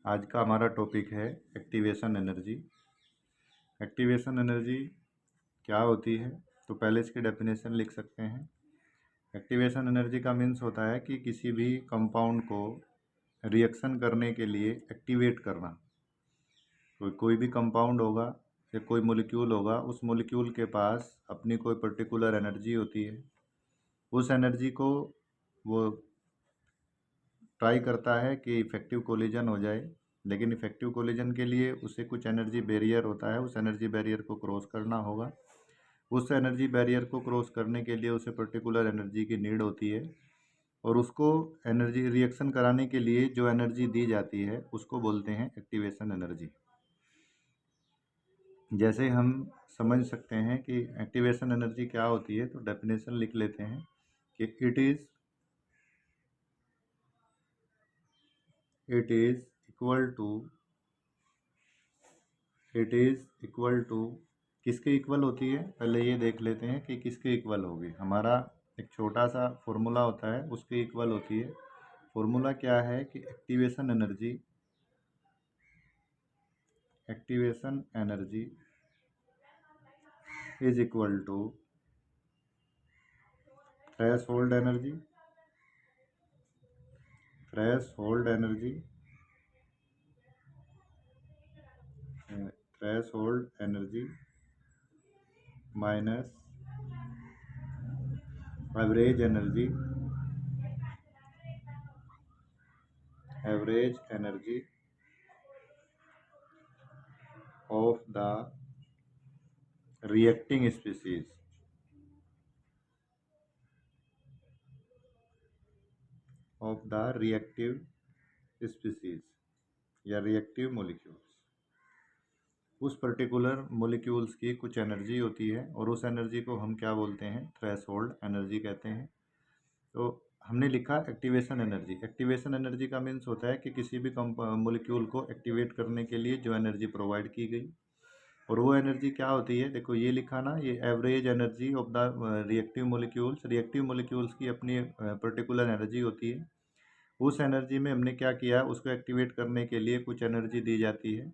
आज का हमारा टॉपिक है एक्टिवेशन एनर्जी। एक्टिवेशन एनर्जी क्या होती है, तो पहले इसकी डेफिनेशन लिख सकते हैं। एक्टिवेशन एनर्जी का मीन्स होता है कि किसी भी कंपाउंड को रिएक्शन करने के लिए एक्टिवेट करना। तो कोई भी कंपाउंड होगा या कोई मॉलिक्यूल होगा, उस मॉलिक्यूल के पास अपनी कोई पर्टिकुलर एनर्जी होती है। उस एनर्जी को वो ट्राई करता है कि इफ़ेक्टिव कोलिजन हो जाए, लेकिन इफ़ेक्टिव कोलिजन के लिए उसे कुछ एनर्जी बैरियर होता है, उस एनर्जी बैरियर को क्रॉस करना होगा। उस एनर्जी बैरियर को क्रॉस करने के लिए उसे पर्टिकुलर एनर्जी की नीड होती है, और उसको एनर्जी रिएक्शन कराने के लिए जो एनर्जी दी जाती है उसको बोलते हैं एक्टिवेशन एनर्जी। जैसे हम समझ सकते हैं कि एक्टिवेशन एनर्जी क्या होती है, तो डेफिनेशन लिख लेते हैं कि इट इज़ इक्वल टू किसके इक्वल होती है, पहले ये देख लेते हैं कि किसके इक्वल होगी। हमारा एक छोटा सा फॉर्मूला होता है, उसके इक्वल होती है। फॉर्मूला क्या है कि activation energy is equal to threshold energy minus average energy of the reacting species या रिएक्टिव मॉलिक्यूल्स। उस पर्टिकुलर मॉलिक्यूल्स की कुछ एनर्जी होती है, और उस एनर्जी को हम क्या बोलते हैं, थ्रेशोल्ड एनर्जी कहते हैं। तो हमने लिखा एक्टिवेशन एनर्जी का मीन्स होता है कि किसी भी मॉलिक्यूल को एक्टिवेट करने के लिए जो एनर्जी प्रोवाइड की गई, और वो एनर्जी क्या होती है, देखो ये लिखा ना, ये average energy of the reactive molecules की अपनी पर्टिकुलर एनर्जी होती है। उस एनर्जी में हमने क्या किया, उसको एक्टिवेट करने के लिए कुछ एनर्जी दी जाती है,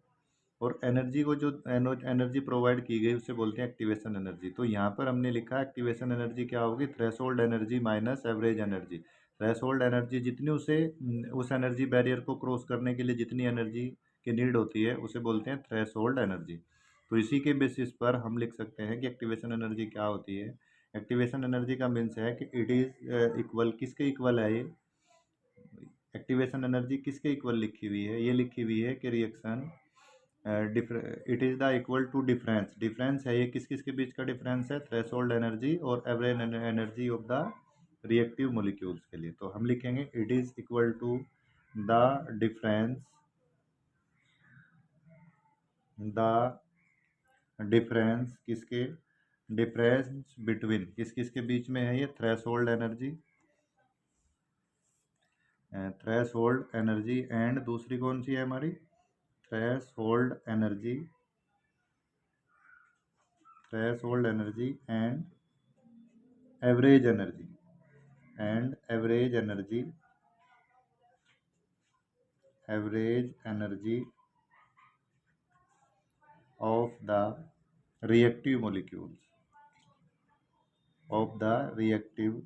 और एनर्जी को जो एनर्जी प्रोवाइड की गई उसे बोलते हैं एक्टिवेशन एनर्जी। तो यहाँ पर हमने लिखा एक्टिवेशन एनर्जी क्या होगी, threshold energy minus average energy. Threshold energy जितनी उस एनर्जी बैरियर को क्रॉस करने के लिए जितनी एनर्जी की नीड होती है उसे बोलते हैं थ्रेशोल्ड एनर्जी। तो इसी के बेसिस पर हम लिख सकते हैं कि एक्टिवेशन एनर्जी क्या होती है। एक्टिवेशन एनर्जी का मीन्स है कि इट इज़ इक्वल, किसके इक्वल है ये एक्टिवेशन एनर्जी, किसके इक्वल लिखी हुई है, ये लिखी हुई है कि reaction it is the equal to difference है। ये किस किस के बीच का डिफरेंस है, थ्रेशोल्ड एनर्जी और average energy of the reactive molecules के लिए। तो हम लिखेंगे it is equal to the difference किसके, डिफरेंस बिटवीन किस किस के बीच में है, ये थ्रेशोल्ड एनर्जी एंड दूसरी कौन सी है हमारी, threshold energy and average energy of the reactive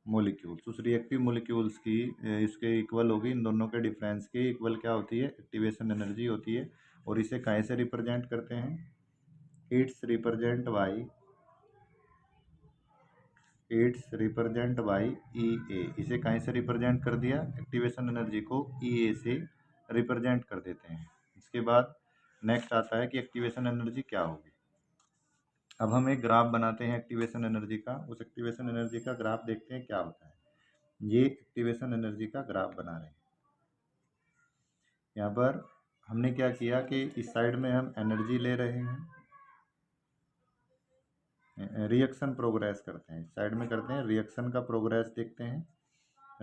molecules उस रिएक्टिव मॉलिक्यूल्स की इसके इक्वल होगी। इन दोनों के डिफरेंस के इक्वल क्या होती है, एक्टिवेशन एनर्जी होती है। और इसे कैसे रिप्रेजेंट करते हैं, इट्स रिप्रेजेंट बाई ई ए। इसे कैसे रिप्रेजेंट कर दिया, एक्टिवेशन एनर्जी को ई ए से रिप्रेजेंट कर देते हैं। इसके बाद नेक्स्ट आता है कि एक्टिवेशन एनर्जी क्या होगी। अब हम एक ग्राफ बनाते हैं एक्टिवेशन एनर्जी का। उस एक्टिवेशन एनर्जी का ग्राफ देखते हैं क्या होता है। ये एक्टिवेशन एनर्जी का ग्राफ बना रहे हैं। यहाँ पर हमने क्या किया कि इस साइड में हम एनर्जी ले रहे हैं, रिएक्शन प्रोग्रेस करते हैं। इस साइड में करते हैं रिएक्शन का प्रोग्रेस, देखते हैं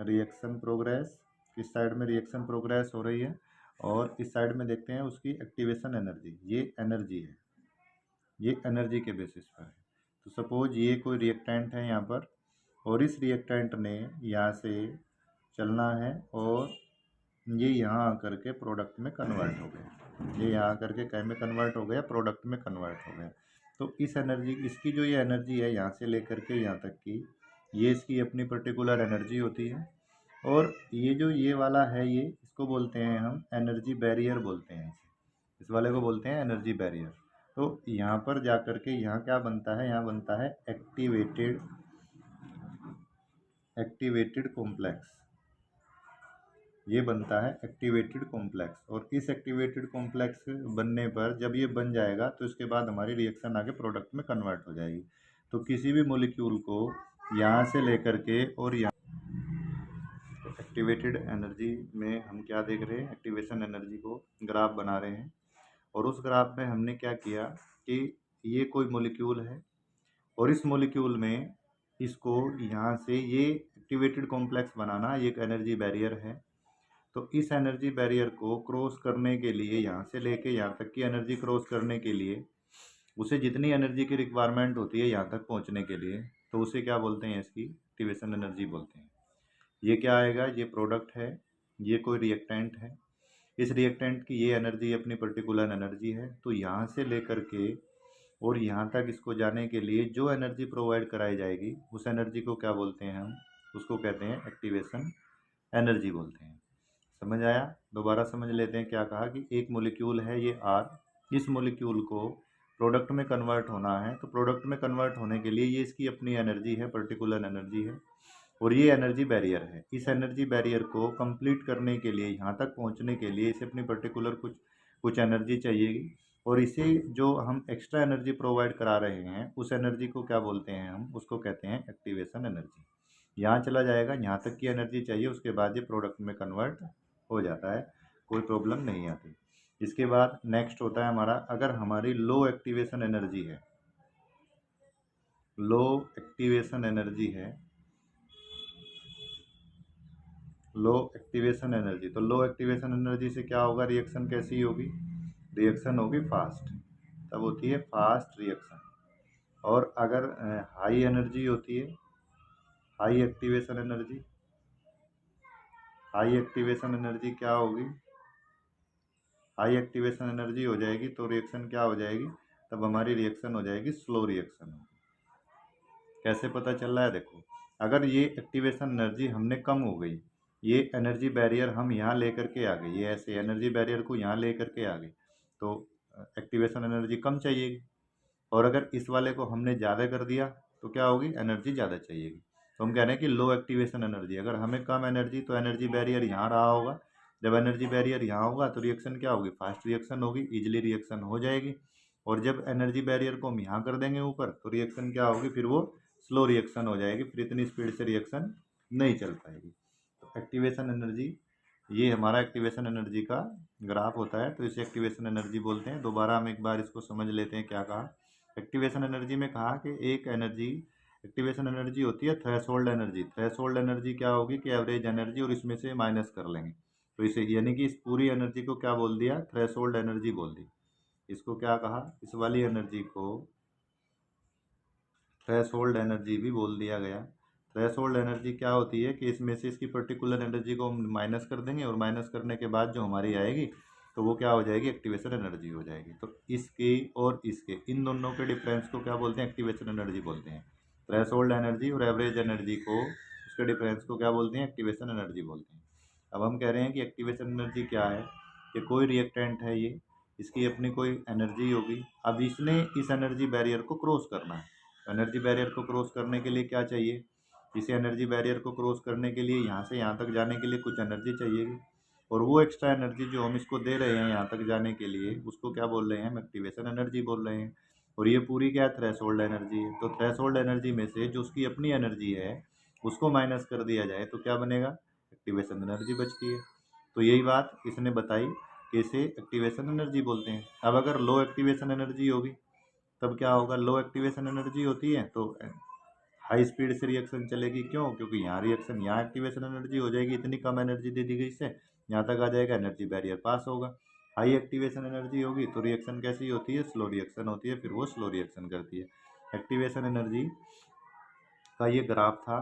रिएक्शन प्रोग्रेस, किस साइड में रिएक्शन प्रोग्रेस हो रही है, और इस साइड में देखते हैं उसकी एक्टिवेशन एनर्जी। ये एनर्जी है, ये एनर्जी के बेसिस पर है। तो सपोज ये कोई रिएक्टेंट है यहाँ पर, और इस रिएक्टेंट ने यहाँ से चलना है और ये यहाँ आकर के प्रोडक्ट में कन्वर्ट हो गया, ये यहाँ आकर के क्या में कन्वर्ट हो गया, प्रोडक्ट में कन्वर्ट हो गया। तो इस एनर्जी, इसकी जो ये एनर्जी है यहाँ से लेकर के यहाँ तक की, ये इसकी अपनी पर्टिकुलर एनर्जी होती है। और ये जो ये वाला है, ये इसको बोलते हैं हम एनर्जी बैरियर बोलते हैं इस वाले को बोलते हैं एनर्जी बैरियर। तो यहाँ पर जा कर के यहाँ क्या बनता है, यहाँ बनता है एक्टिवेटेड कॉम्प्लेक्स, ये बनता है एक्टिवेटेड कॉम्प्लेक्स। और इस एक्टिवेटेड कॉम्प्लेक्स बनने पर जब ये बन जाएगा तो इसके बाद हमारी रिएक्शन आगे प्रोडक्ट में कन्वर्ट हो जाएगी। तो किसी भी मॉलिक्यूल को यहाँ से लेकर के और यहाँ, एक्टिवेटेड एनर्जी में हम क्या देख रहे हैं, एक्टिवेशन एनर्जी को ग्राफ बना रहे हैं। और उस ग्राफ में हमने क्या किया कि ये कोई मॉलिक्यूल है और इस मॉलिक्यूल में इसको यहाँ से ये एक्टिवेटेड कॉम्प्लेक्स बनाना, ये एक एनर्जी बैरियर है। तो इस एनर्जी बैरियर को क्रॉस करने के लिए, यहाँ से लेके यहाँ तक की एनर्जी क्रॉस करने के लिए उसे जितनी एनर्जी की रिक्वायरमेंट होती है यहाँ तक पहुँचने के लिए, तो उसे क्या बोलते हैं, इसकी एक्टिवेशन एनर्जी बोलते हैं। ये क्या आएगा, ये प्रोडक्ट है, ये कोई रिएक्टेंट है, इस रिएक्टेंट की ये एनर्जी अपनी पर्टिकुलर एनर्जी है। तो यहाँ से लेकर के और यहाँ तक इसको जाने के लिए जो एनर्जी प्रोवाइड कराई जाएगी उस एनर्जी को क्या बोलते हैं हम, उसको कहते हैं एक्टिवेशन एनर्जी बोलते हैं। समझ आया? दोबारा समझ लेते हैं। क्या कहा कि एक मॉलिक्यूल है ये R, इस मॉलिक्यूल को प्रोडक्ट में कन्वर्ट होना है। तो प्रोडक्ट में कन्वर्ट होने के लिए ये इसकी अपनी एनर्जी है, पर्टिकुलर एनर्जी है, और ये एनर्जी बैरियर है। इस एनर्जी बैरियर को कंप्लीट करने के लिए, यहाँ तक पहुँचने के लिए इसे अपनी पर्टिकुलर कुछ एनर्जी चाहिएगी। और इसे जो हम एक्स्ट्रा एनर्जी प्रोवाइड करा रहे हैं उस एनर्जी को क्या बोलते हैं हम, उसको कहते हैं एक्टिवेशन एनर्जी। यहाँ चला जाएगा, यहाँ तक की एनर्जी चाहिए, उसके बाद ये प्रोडक्ट में कन्वर्ट हो जाता है, कोई प्रॉब्लम नहीं आती। इसके बाद नेक्स्ट होता है हमारा, अगर हमारी लो एक्टिवेशन एनर्जी है, लो एक्टिवेशन एनर्जी है, लो एक्टिवेशन एनर्जी, तो लो एक्टिवेशन एनर्जी से क्या होगा, रिएक्शन कैसी होगी, रिएक्शन होगी फास्ट, तब होती है फास्ट रिएक्शन। और अगर हाई एनर्जी होती है, high activation energy, high activation energy क्या होगी, हाई एक्टिवेशन एनर्जी हो जाएगी तो रिएक्शन क्या हो जाएगी, तब हमारी रिएक्शन हो जाएगी स्लो रिएक्शन। कैसे पता चल रहा है, देखो अगर ये एक्टिवेशन एनर्जी हमने कम हो गई, ये एनर्जी बैरियर हम यहाँ लेकर के आ गए, ये ऐसे एनर्जी बैरियर को यहाँ लेकर के आ गए, तो एक्टिवेशन एनर्जी कम चाहिएगी। और अगर इस वाले को हमने ज़्यादा कर दिया तो क्या होगी, एनर्जी ज़्यादा चाहिएगी। तो हम कह रहे हैं कि लो एक्टिवेशन एनर्जी, अगर हमें कम एनर्जी, तो एनर्जी बैरियर यहाँ रहा होगा, जब एनर्जी बैरियर यहाँ होगा तो रिएक्शन क्या होगी, फास्ट रिएक्शन होगी, ईजिली रिएक्शन हो जाएगी। और जब एनर्जी बैरियर को हम यहाँ कर देंगे ऊपर, तो रिएक्शन क्या होगी, फिर वो स्लो रिएक्शन हो जाएगी, फिर इतनी स्पीड से रिएक्शन नहीं चल पाएगी। तो एक्टिवेशन एनर्जी, ये हमारा एक्टिवेशन एनर्जी का ग्राफ होता है, तो इसे एक्टिवेशन एनर्जी बोलते हैं। दोबारा हम एक बार इसको समझ लेते हैं। क्या कहा, एक्टिवेशन एनर्जी में कहा कि एक एनर्जी, एक्टिवेशन एनर्जी होती है थ्रेशोल्ड एनर्जी। थ्रेशोल्ड एनर्जी क्या होगी कि एवरेज एनर्जी, और इसमें से माइनस कर लेंगे, तो इसे यानी कि इस पूरी एनर्जी को क्या बोल दिया, थ्रेशोल्ड एनर्जी बोल दी। इसको क्या कहा, इस वाली एनर्जी को थ्रेशोल्ड एनर्जी भी बोल दिया गया। थ्रेशोल्ड एनर्जी क्या होती है कि इसमें से इसकी पर्टिकुलर एनर्जी को हम माइनस कर देंगे, और माइनस करने के बाद जो हमारी आएगी तो वो क्या हो जाएगी, एक्टिवेशन एनर्जी हो जाएगी। तो इसके और इसके, इन दोनों के डिफरेंस को क्या बोलते हैं, एक्टिवेशन एनर्जी बोलते हैं। थ्रेशोल्ड एनर्जी और एवरेज एनर्जी को, उसके डिफरेंस को क्या बोलते हैं, एक्टिवेशन एनर्जी बोलते हैं। अब हम कह रहे हैं कि एक्टिवेशन एनर्जी क्या है, कि कोई रिएक्टेंट है ये, इसकी अपनी कोई एनर्जी होगी, अब इसने इस एनर्जी बैरियर को क्रॉस करना है। एनर्जी बैरियर को क्रॉस करने के लिए क्या चाहिए, इसे एनर्जी बैरियर को क्रॉस करने के लिए यहाँ से यहाँ तक जाने के लिए कुछ एनर्जी चाहिएगी, और वो एक्स्ट्रा एनर्जी जो हम इसको दे रहे हैं यहाँ तक जाने के लिए, उसको क्या बोल रहे हैं, हम एक्टिवेशन एनर्जी बोल रहे हैं। और ये पूरी क्या है, थ्रेशोल्ड एनर्जी है। तो थ्रेशोल्ड एनर्जी में से जो उसकी अपनी एनर्जी है उसको माइनस कर दिया जाए तो क्या बनेगा, एक्टिवेशन एनर्जी बचती है। तो यही बात इसने बताई कि इसे एक्टिवेशन एनर्जी बोलते हैं। अब अगर लो एक्टिवेशन एनर्जी होगी तब क्या होगा, लो एक्टिवेशन एनर्जी होती है तो हाई स्पीड से रिएक्शन चलेगी। क्यों, क्योंकि यहाँ रिएक्शन, यहाँ एक्टिवेशन एनर्जी हो जाएगी, इतनी कम एनर्जी दे दी गई इससे, यहाँ तक आ जाएगा, एनर्जी बैरियर पास होगा। हाई एक्टिवेशन एनर्जी होगी तो रिएक्शन कैसी होती है, स्लो रिएक्शन होती है, फिर वो स्लो रिएक्शन करती है। एक्टिवेशन एनर्जी का ये ग्राफ था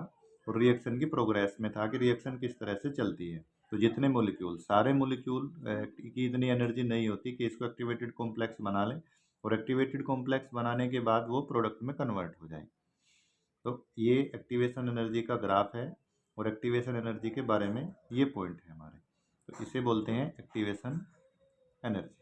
और रिएक्शन की प्रोग्रेस में था कि रिएक्शन किस तरह से चलती है। तो जितने मोलिक्यूल, सारे मोलिक्यूल की इतनी एनर्जी नहीं होती कि इसको एक्टिवेटेड कॉम्प्लेक्स बना लें और एक्टिवेटेड कॉम्प्लेक्स बनाने के बाद वो प्रोडक्ट में कन्वर्ट हो जाए। तो ये एक्टिवेशन एनर्जी का ग्राफ है और एक्टिवेशन एनर्जी के बारे में ये पॉइंट है हमारे। तो इसे बोलते हैं एक्टिवेशन एनर्जी।